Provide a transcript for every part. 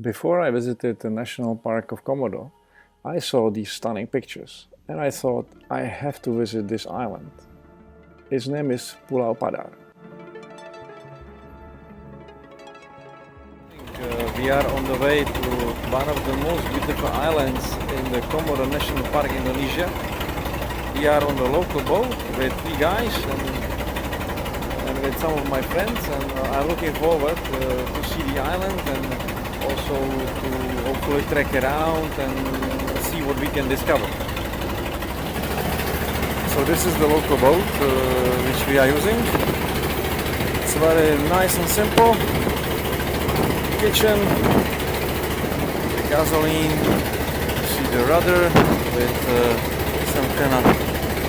Before I visited the National Park of Komodo, I saw these stunning pictures and I thought I have to visit this island. Its name is Pulau Padar. We are on the way to one of the most beautiful islands in the Komodo National Park, Indonesia. We are on the local boat with 3 guys and with some of my friends, and I'm looking forward to see the island and also to hopefully trek around and see what we can discover. So this is the local boat which we are using. It's very nice and simple. Kitchen, the gasoline, you see the rudder with some kind of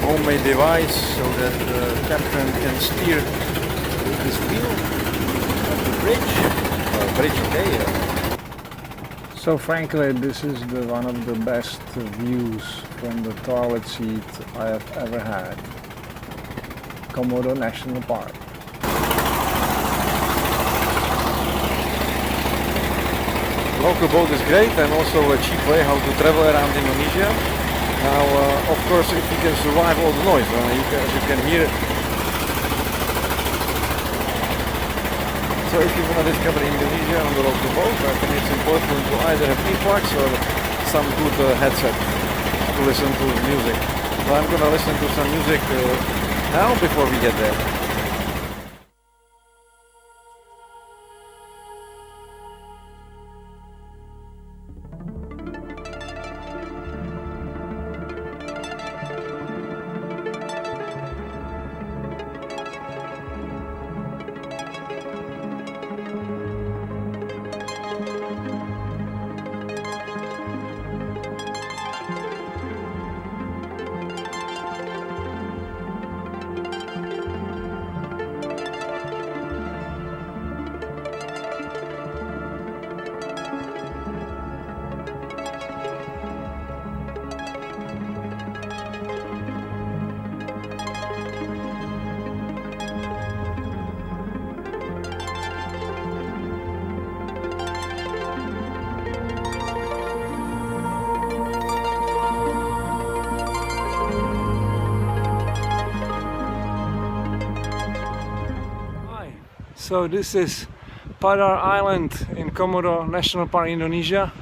homemade device so that the captain can steer with his wheel at the bridge. Okay. So frankly, this is one of the best views from the toilet seat I have ever had. Komodo National Park. Local boat is great and also a cheap way how to travel around Indonesia. Now, of course, if you can survive all the noise, as you can hear. So if you want to discover Indonesia on the local boat, I think it's important to either have earplugs or some good headset to listen to music. So I'm going to listen to some music now before we get there. So this is Padar Island in Komodo National Park, Indonesia.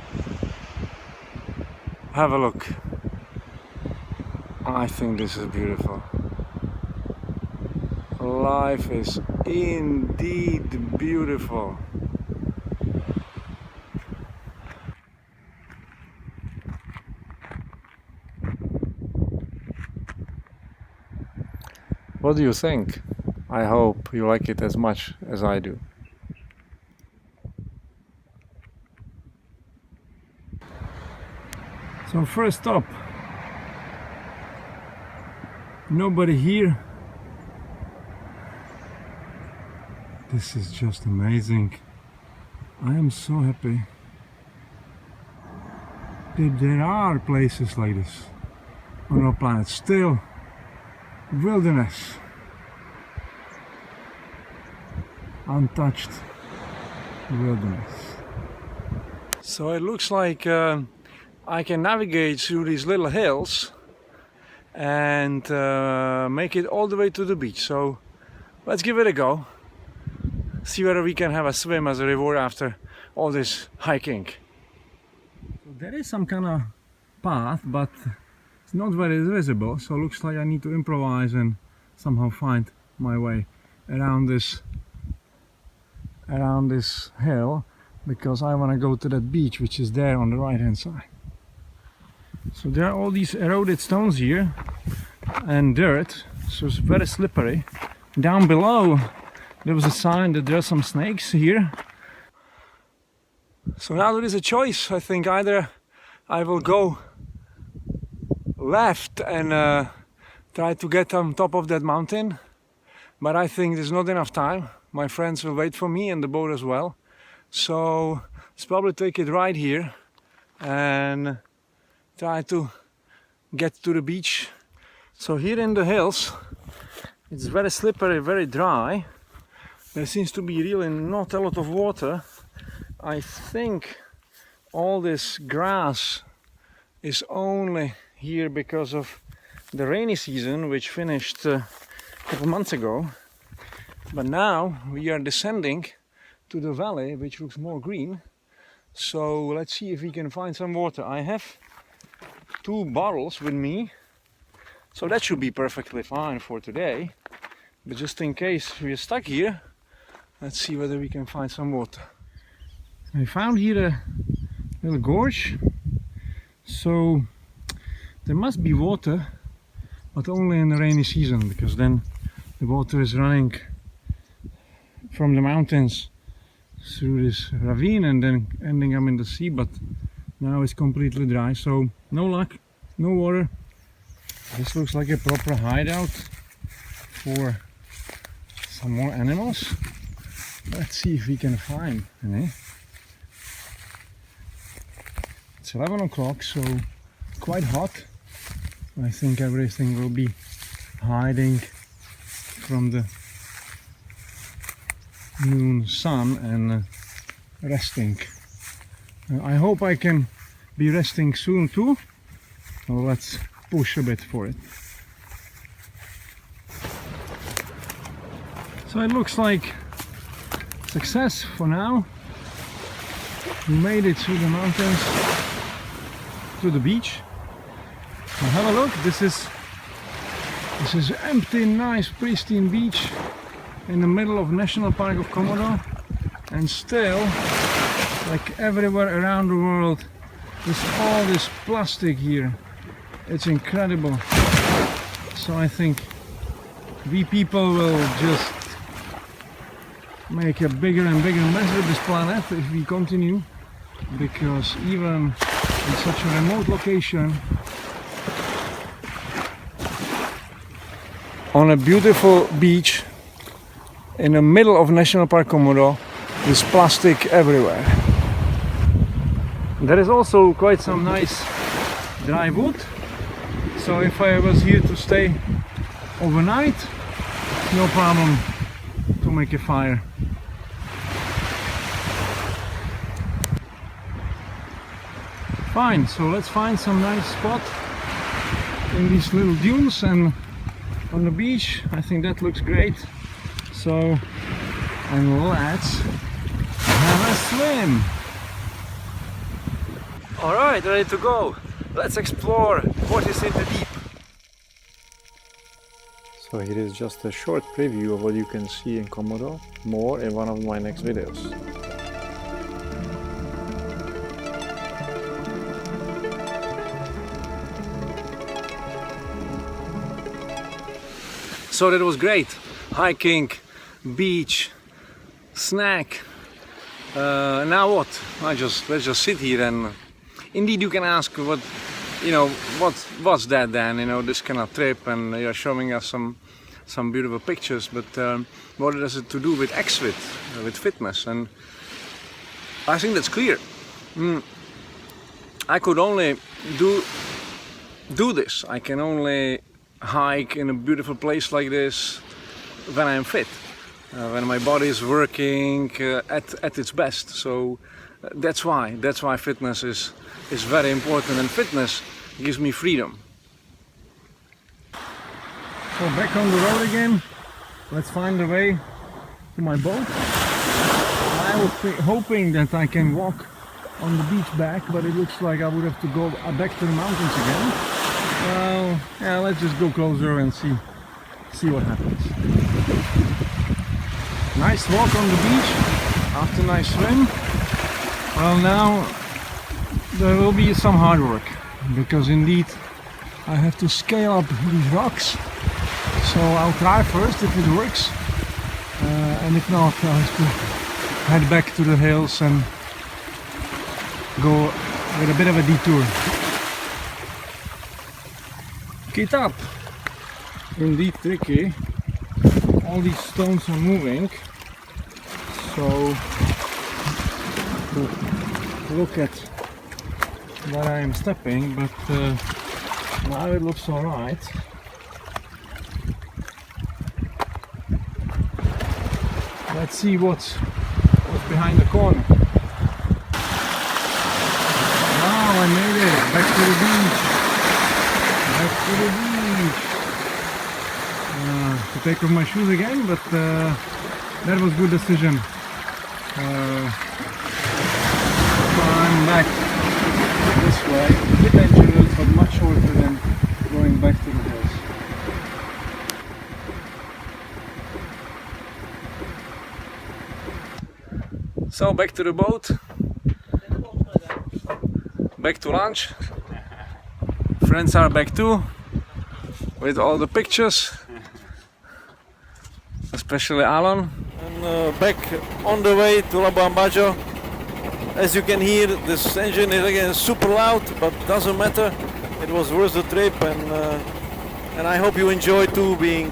Have a look. I think this is beautiful. Life is indeed beautiful. What do you think? I hope you like it as much as I do. So first stop. Nobody here. This is just amazing. I am so happy that there are places like this on our planet. Still wilderness. Untouched wilderness. So it looks like I can navigate through these little hills and make it all the way to the beach. So let's give it a go. See whether we can have a swim as a reward after all this hiking. So there is some kind of path, but it's not very visible. So it looks like I need to improvise and somehow find my way around this hill, because I want to go to that beach which is there on the right hand side. So there are all these eroded stones here and dirt, so it's very slippery. Down below there was a sign that there are some snakes here. So now there is a choice. I think either I will go left and try to get on top of that mountain, but I think there's not enough time. My friends will wait for me and the boat as well. So let's probably take it right here and try to get to the beach. So here in the hills, it's very slippery, very dry. There seems to be really not a lot of water. I think all this grass is only here because of the rainy season, which finished a couple months ago. But now we are descending to the valley, which looks more green. So let's see if we can find some water. I have 2 bottles with me, so that should be perfectly fine for today. But just in case we're stuck here, let's see whether we can find some water. I found here a little gorge, so there must be water, but only in the rainy season, because then the water is running from the mountains through this ravine and then ending up in the sea. But now it's completely dry, so no luck, no water. This looks like a proper hideout for some more animals. Let's see if we can find any. It's 11 o'clock, so quite hot. I think everything will be hiding from the noon sun and resting. I hope I can be resting soon too. So let's push a bit for it. So it looks like success for now. We made it through the mountains to the beach. Now have a look. This is empty, nice, pristine beach in the middle of National Park of Komodo, and still, like everywhere around the world, there's all this plastic here. It's incredible. So I think we people will just make a bigger and bigger mess with this planet if we continue, because even in such a remote location, on a beautiful beach in the middle of National Park Komodo, there's plastic everywhere. There is also quite some nice dry wood, so if I was here to stay overnight, no problem to make a fire. Fine, so let's find some nice spot in these little dunes and on the beach. I think that looks great. So, and let's have a swim. Alright, ready to go. Let's explore what is in the deep. So here is just a short preview of what you can see in Komodo. More in one of my next videos. So that was great. Hiking, beach, snack. Now what? Let's just sit here, and indeed you can ask what's that then? This kind of trip, and you're showing us some beautiful pictures, but what does it to do with ExFitt, with fitness? And I think that's clear. I could only do this. I can only hike in a beautiful place like this when I'm fit, when my body is working at its best. So that's why fitness is very important, and fitness gives me freedom. So back on the road again. Let's find a way to my boat. I was hoping that I can walk on the beach back, but it looks like I would have to go back to the mountains again. Well, yeah, let's just go closer and see what happens. Nice walk on the beach after a nice swim. Well, now there will be some hard work, because indeed I have to scale up these rocks. So I'll try first if it works, and if not, I'll have to head back to the hills and go with a bit of a detour. Get up! Indeed tricky. All these stones are moving, so look at where I am stepping, but now it looks alright. Let's see what's behind the corner. Back to the beach. Back to the beach. To take off my shoes again, but that was good decision. So I'm back this way. A bit dangerous, but much shorter than going back to the hills. So back to the boat. Back to lunch. Friends are back too, with all the pictures, especially Alan. And back on the way to Labuan Bajo. As you can hear, this engine is again super loud, but doesn't matter. It was worth the trip, and I hope you enjoy too being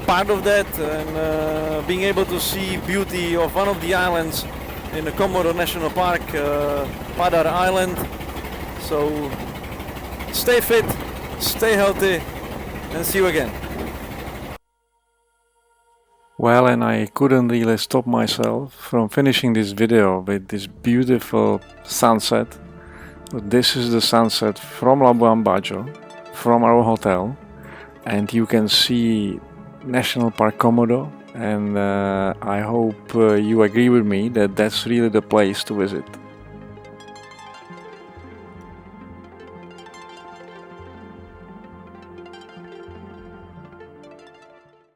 part of that and being able to see beauty of one of the islands in the Komodo National Park, Padar Island. So stay fit, stay healthy, and see you again. Well, and I couldn't really stop myself from finishing this video with this beautiful sunset. This is the sunset from Labuan Bajo, from our hotel, and you can see National Park Komodo, and I hope you agree with me that that's really the place to visit.